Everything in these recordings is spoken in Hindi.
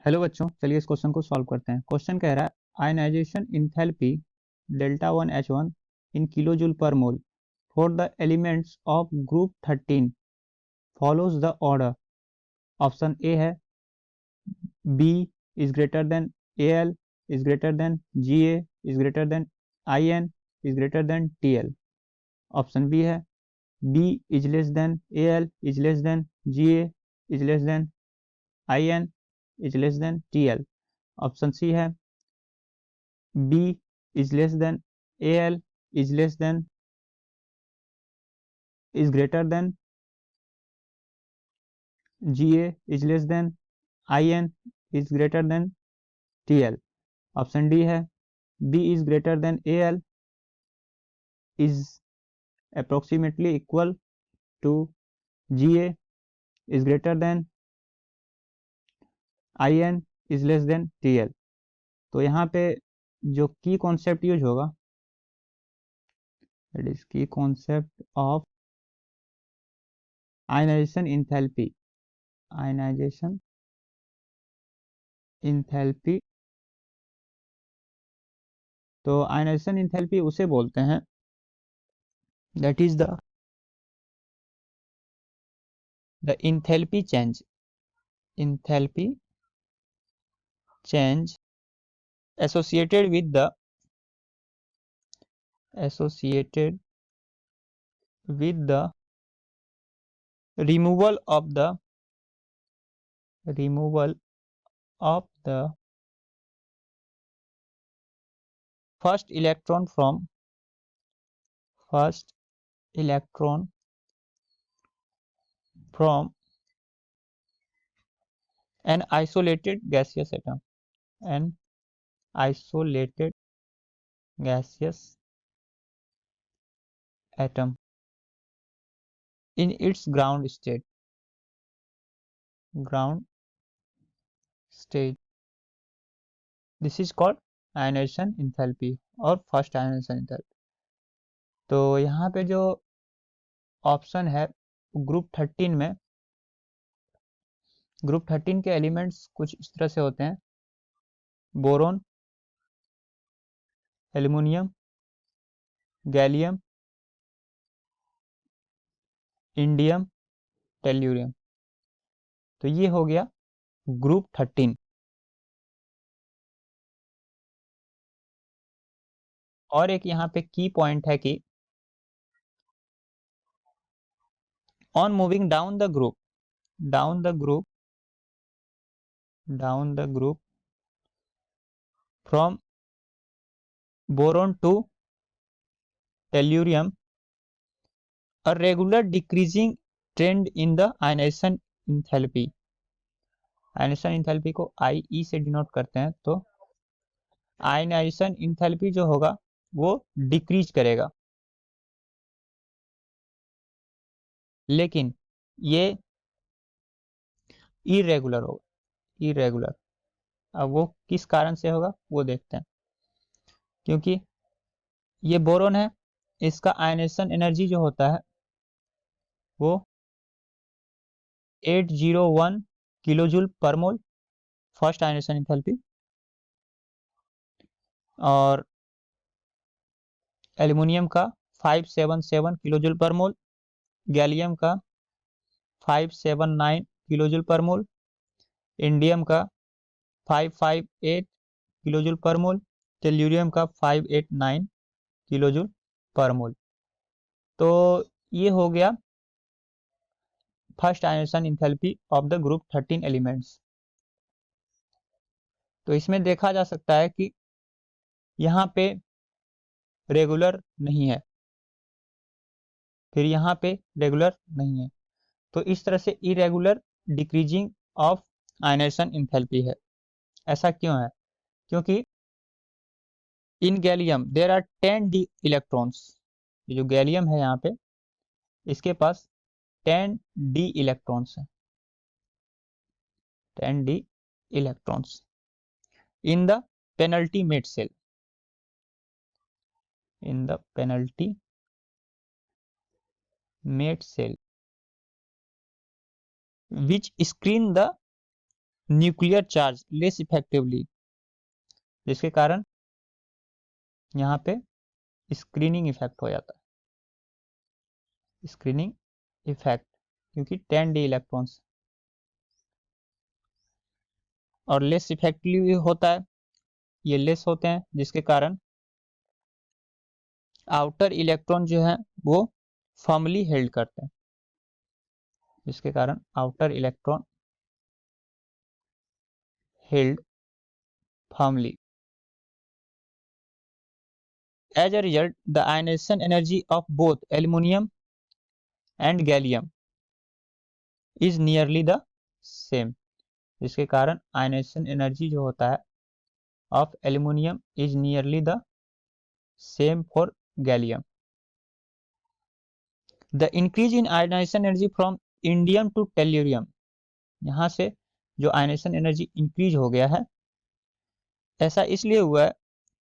हेलो बच्चों, चलिए इस क्वेश्चन को सॉल्व करते हैं। क्वेश्चन कह रहा है ionization enthalpy delta 1H1 in kilo joule per mole for the elements of group 13 follows the order. Option A है B is greater than L is greater than G A is greater than I N is greater than T L. Option B है B is less than L is less than G A is less than I N is less than T L. Option सी है B is less than AL is less than is greater than GA is less than IN is greater than TL। Option D है B is greater than AL is approximately equal to GA is greater than IN is less than TL। तो यहाँ पे जो की कॉन्सेप्ट यूज होगा that is key concept of ionization enthalpy। ionization enthalpy, तो आयनाइजेशन इंथैल्पी उसे बोलते हैं that is the enthalpy change associated with the removal of the first electron from an isolated gaseous atom in its ground state। This is called ionization enthalpy और फर्स्ट ionization enthalpy। तो यहाँ पे जो ऑप्शन है ग्रुप 13 में, ग्रुप 13 के एलिमेंट्स कुछ इस तरह से होते हैं: boron, aluminium, gallium, indium, tellurium. तो ये हो गया ग्रुप 13। और एक यहाँ पे की पॉइंट है कि on moving down the group from boron to tellurium, a regular decreasing trend in the ionization enthalpy। Ionization enthalpy को IE से डिनोट करते हैं, तो आयनाइजेशन इंथैल्पी जो होगा वो डिक्रीज करेगा, लेकिन ये इरेगुलर होगा। अब वो किस कारण से होगा वो देखते हैं। क्योंकि ये बोरोन है, इसका आयनाइजेशन एनर्जी जो होता है वो 801 किलोजूल पर मोल, फर्स्ट आयनाइजेशन एंथैल्पी। और एल्युमिनियम का 577 किलोजूल पर मोल, गैलियम का 579 किलोजूल पर मोल, इंडियम का 558 किलोजूल पर मोल, टेल्यूरियम का 589 किलोजूल पर मोल। तो ये हो गया first ionization enthalpy of the group 13 elements. तो इसमें देखा जा सकता है कि यहाँ पे रेगुलर नहीं है, फिर यहाँ पे रेगुलर नहीं है, तो इस तरह से irregular decreasing of ionization enthalpy है। ऐसा क्यों है? क्योंकि in gallium there are 10 D electrons. ये जो गैलियम है यहाँ पे, इसके पास 10 डी इलेक्ट्रॉन्स हैं, 10 D electrons in the penultimate shell, which screen the nuclear charge less effectively, जिसके कारण यहाँ पे स्क्रीनिंग इफेक्ट हो जाता है, स्क्रीनिंग इफेक्ट, क्योंकि 10d इलेक्ट्रॉन्स और लेस इफेक्टिवली होता है, ये लेस होते हैं, जिसके कारण आउटर इलेक्ट्रॉन जो है वो फर्मली हेल्ड करते हैं, जिसके कारण outer electron held firmly. As a result, the ionization energy of both aluminum and gallium is nearly the same. जिसके कारण आयनाइजेशन एनर्जी जो होता है of aluminium is nearly the same for gallium. The increase in ionization energy from indium to tellurium, यहाँ से जो आयनाइजेशन एनर्जी इंक्रीज हो गया है, ऐसा इसलिए हुआ है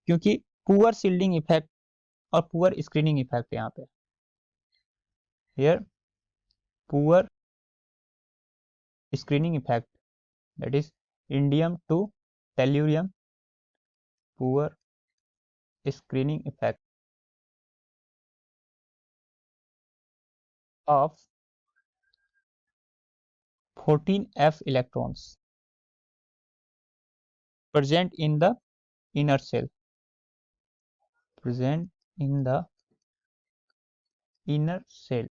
क्योंकि पुअर शील्डिंग इफेक्ट और पुअर स्क्रीनिंग इफेक्ट यहाँ पे. Here poor screening effect, that is indium to tellurium, poor screening effect of 14f electrons present in the inner cell, present in the inner cell.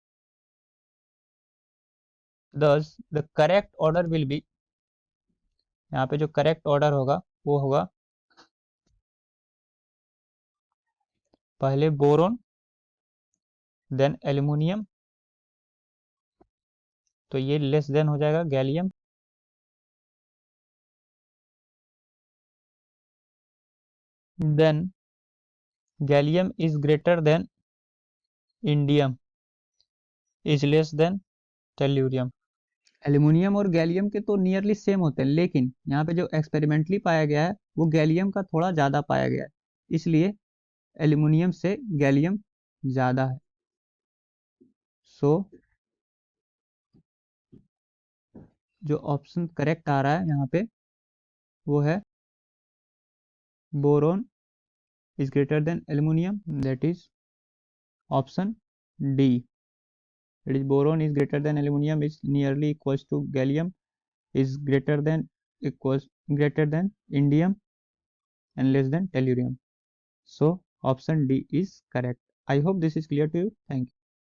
Thus the correct order will be, यहाँ पे जो करेक्ट ऑर्डर होगा वो होगा पहले बोरोन, देन एल्यूमिनियम, तो ये लेस देन हो जाएगा gallium, then gallium is greater than indium is less than tellurium. Aluminium और गैलियम के तो नियरली सेम होते हैं, लेकिन यहाँ पे जो एक्सपेरिमेंटली पाया गया है वो गैलियम का थोड़ा ज़्यादा पाया गया है, इसलिए एल्यूमिनियम से गैलियम ज़्यादा है. सो जो ऑप्शन करेक्ट आ रहा है यहाँ पे वो है boron is greater then aluminium, that is option D. It is boron is greater than aluminum is nearly equals to gallium is greater than indium and less than tellurium. So option D is correct. I hope this is clear to you. Thank you.